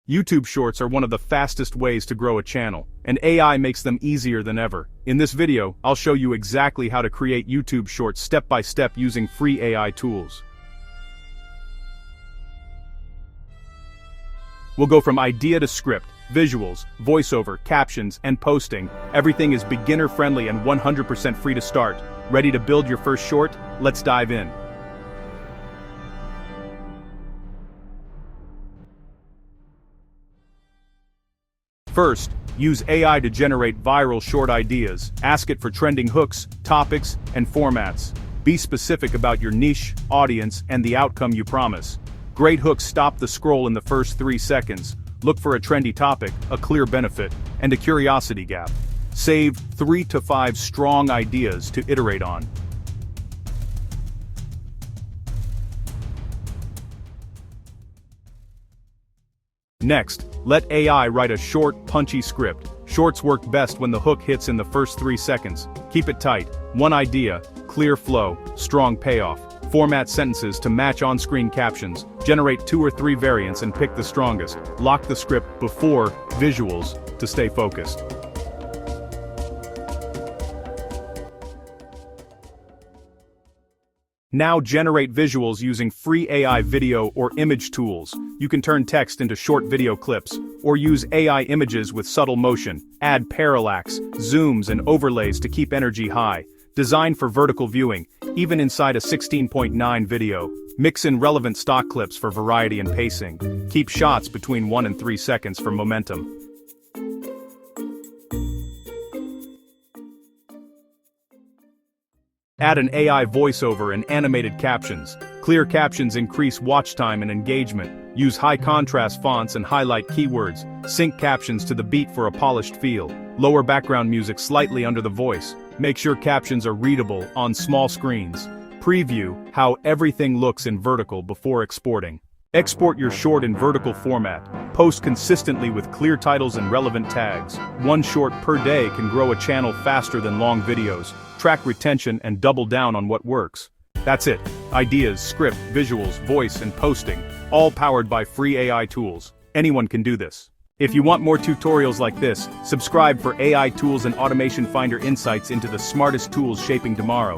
YouTube Shorts are one of the fastest ways to grow a channel, and AI makes them easier than ever. In this video, I'll show you exactly how to create YouTube Shorts step by step using free AI tools. We'll go from idea to script, visuals, voiceover, captions, and posting. Everything is beginner-friendly and 100% free to start. Ready to build your first short? Let's dive in. First, use AI to generate viral short ideas. Ask it for trending hooks, topics, and formats. Be specific about your niche, audience, and the outcome you promise. Great hooks stop the scroll in the first 3 seconds. Look for a trendy topic, a clear benefit, and a curiosity gap. Save 3 to 5 strong ideas to iterate on. Next, let AI write a short, punchy script. Shorts work best when the hook hits in the first 3 seconds. Keep it tight. One idea, clear flow, strong payoff. Format sentences to match on-screen captions. Generate 2 or 3 variants and pick the strongest. Lock the script before visuals to stay focused. Now generate visuals using free AI video or image tools. You can turn text into short video clips, or use AI images with subtle motion. Add parallax, zooms, and overlays to keep energy high. Designed for vertical viewing, even inside a 16:9 video. Mix in relevant stock clips for variety and pacing. Keep shots between 1 and 3 seconds for momentum. Add an AI voiceover and animated captions. Clear captions increase watch time and engagement. Use high-contrast fonts and highlight keywords. Sync captions to the beat for a polished feel. Lower background music slightly under the voice. Make sure captions are readable on small screens. Preview how everything looks in vertical before exporting. Export your short in vertical format. Post consistently with clear titles and relevant tags. 1 short per day can grow a channel faster than long videos. Track retention and double down on what works. That's it. Ideas, script, visuals, voice, and posting, all powered by free AI tools. Anyone can do this. If you want more tutorials like this, subscribe for AI tools and automation finder insights into the smartest tools shaping tomorrow.